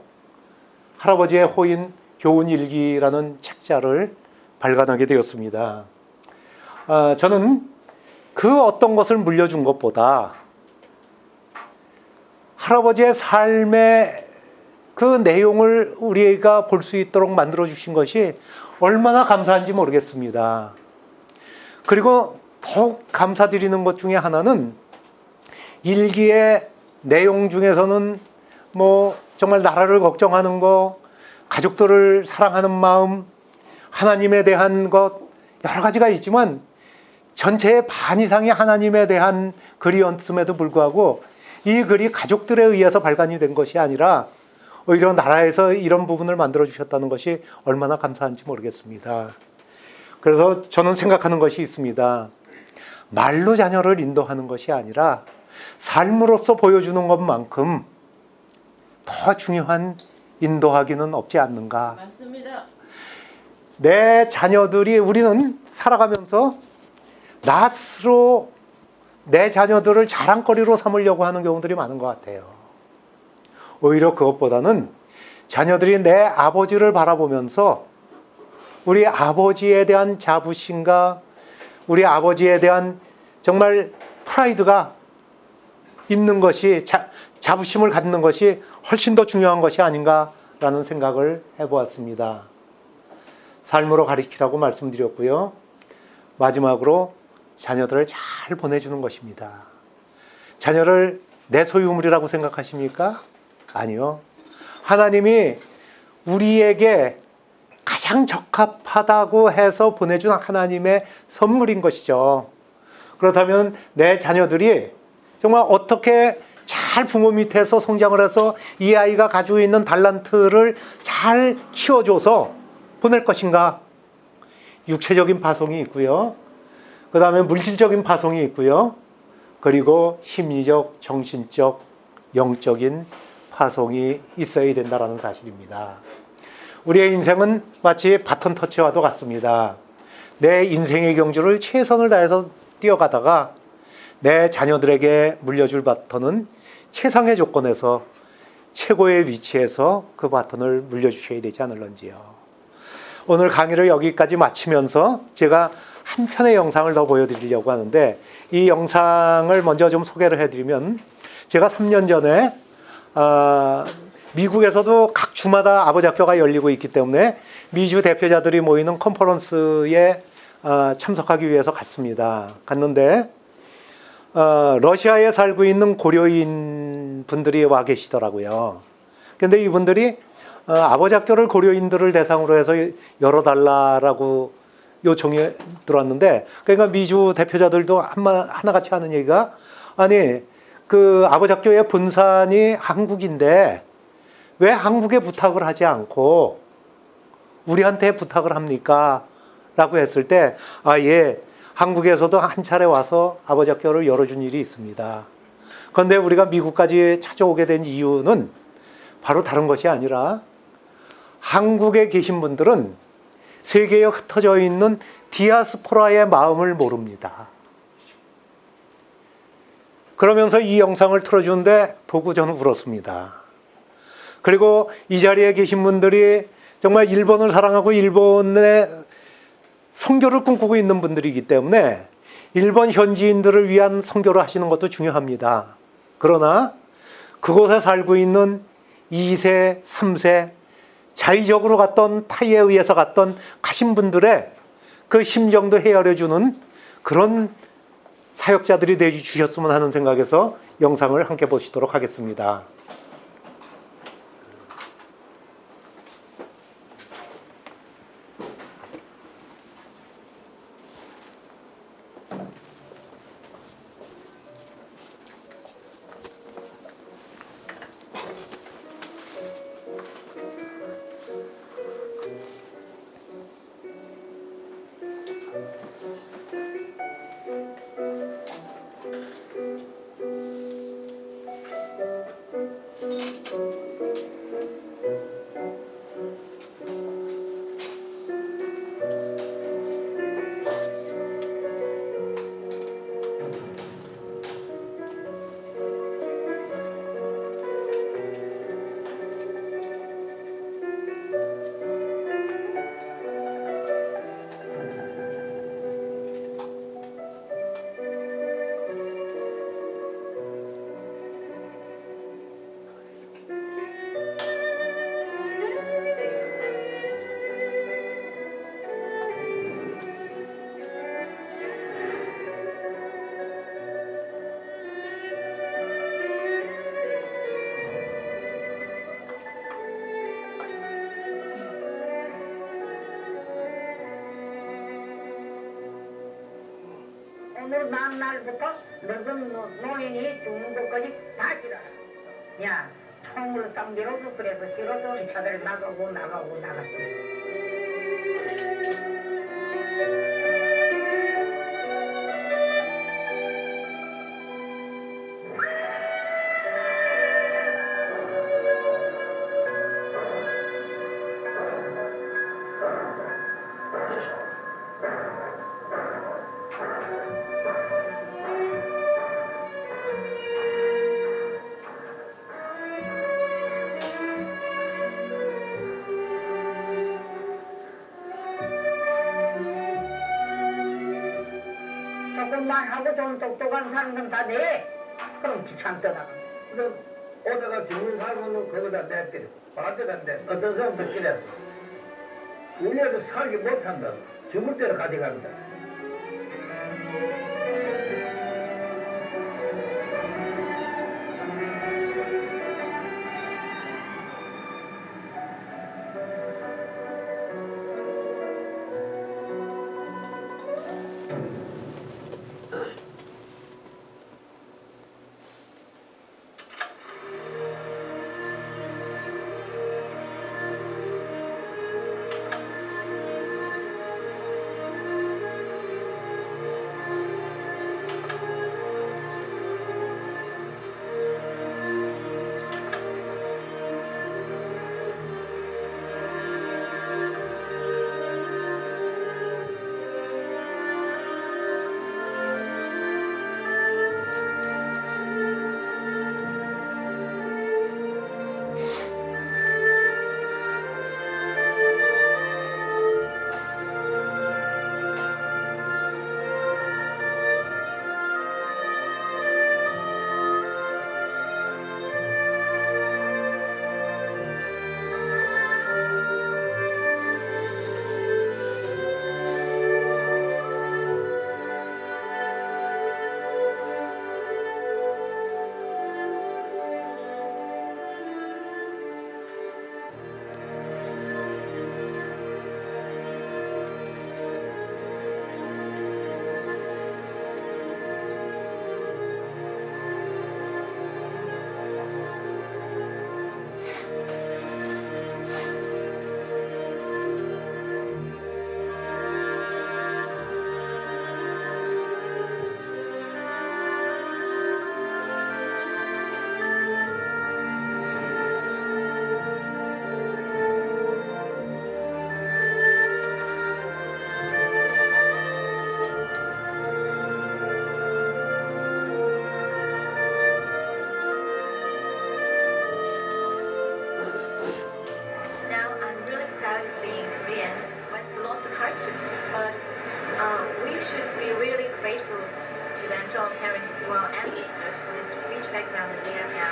할아버지의 호인 교훈일기라는 책자를 발간하게 되었습니다. 저는 그 어떤 것을 물려준 것보다 할아버지의 삶의 그 내용을 우리가 볼 수 있도록 만들어주신 것이 얼마나 감사한지 모르겠습니다. 그리고 더욱 감사드리는 것 중에 하나는 일기의 내용 중에서는 뭐 정말 나라를 걱정하는 거, 가족들을 사랑하는 마음, 하나님에 대한 것 여러 가지가 있지만 전체의 반 이상이 하나님에 대한 글이었음에도 불구하고 이 글이 가족들에 의해서 발간이 된 것이 아니라 오히려 나라에서 이런 부분을 만들어 주셨다는 것이 얼마나 감사한지 모르겠습니다. 그래서 저는 생각하는 것이 있습니다. 말로 자녀를 인도하는 것이 아니라 삶으로서 보여주는 것만큼 더 중요한 인도하기는 없지 않는가. 맞습니다. 내 자녀들이 우리는 살아가면서 낫으로 내 자녀들을 자랑거리로 삼으려고 하는 경우들이 많은 것 같아요. 오히려 그것보다는 자녀들이 내 아버지를 바라보면서 우리 아버지에 대한 자부심과 우리 아버지에 대한 정말 프라이드가 있는 것이 자부심을 갖는 것이 훨씬 더 중요한 것이 아닌가라는 생각을 해보았습니다. 삶으로 가르치라고 말씀드렸고요. 마지막으로 자녀들을 잘 보내주는 것입니다. 자녀를 내 소유물이라고 생각하십니까? 아니요. 하나님이 우리에게 가장 적합하다고 해서 보내준 하나님의 선물인 것이죠. 그렇다면 내 자녀들이 정말 어떻게 잘 부모 밑에서 성장을 해서 이 아이가 가지고 있는 달란트를 잘 키워줘서 보낼 것인가? 육체적인 파송이 있고요. 그 다음에 물질적인 파송이 있고요. 그리고 심리적, 정신적, 영적인 파송이 있어야 된다는 사실입니다. 우리의 인생은 마치 바톤 터치와도 같습니다. 내 인생의 경주를 최선을 다해서 뛰어가다가 내 자녀들에게 물려줄 바톤은 최상의 조건에서 최고의 위치에서 그 바톤을 물려주셔야 되지 않을런지요. 오늘 강의를 여기까지 마치면서 제가 한 편의 영상을 더 보여드리려고 하는데, 이 영상을 먼저 좀 소개를 해드리면, 제가 3년 전에 미국에서도 각 주마다 아버지 학교가 열리고 있기 때문에 미주 대표자들이 모이는 컨퍼런스에 참석하기 위해서 갔는데 러시아에 살고 있는 고려인 분들이 와 계시더라고요. 근데 이분들이 아버지 학교를 고려인들을 대상으로 해서 열어달라라고 요청이 들어왔는데, 그러니까 미주 대표자들도 하나같이 하는 얘기가, 아니 그 아버지 학교의 본산이 한국인데 왜 한국에 부탁을 하지 않고 우리한테 부탁을 합니까? 라고 했을 때, 예, 한국에서도 한 차례 와서 아버지 학교를 열어준 일이 있습니다. 그런데 우리가 미국까지 찾아오게 된 이유는 바로 다른 것이 아니라, 한국에 계신 분들은 세계에 흩어져 있는 디아스포라의 마음을 모릅니다. 그러면서 이 영상을 틀어주는데 보고 저는 울었습니다. 그리고 이 자리에 계신 분들이 정말 일본을 사랑하고 일본의 선교를 꿈꾸고 있는 분들이기 때문에 일본 현지인들을 위한 선교를 하시는 것도 중요합니다. 그러나 그곳에 살고 있는 2세, 3세, 자의적으로 갔던, 타의에 의해서 가신 분들의 그 심정도 헤아려주는 그런 사역자들이 되어 주셨으면 하는 생각에서 영상을 함께 보시도록 하겠습니다. 오늘 만날부터 늙은 노인이 죽는 것까지 다 지라. 야, 총을 딱 밀어도 그래서 싫어서 차들 나가고 나갔어. 조금만 하고 좀 똑똑한 사람은 다 내. 그럼 귀찮더라. 그럼 오다가 죽는 사람은 거기다 내버려. 반대다 내. 어떤 사람도 그랬어. 우리에서 살기 못한다. 죽을 대로 가져간다. 아버지야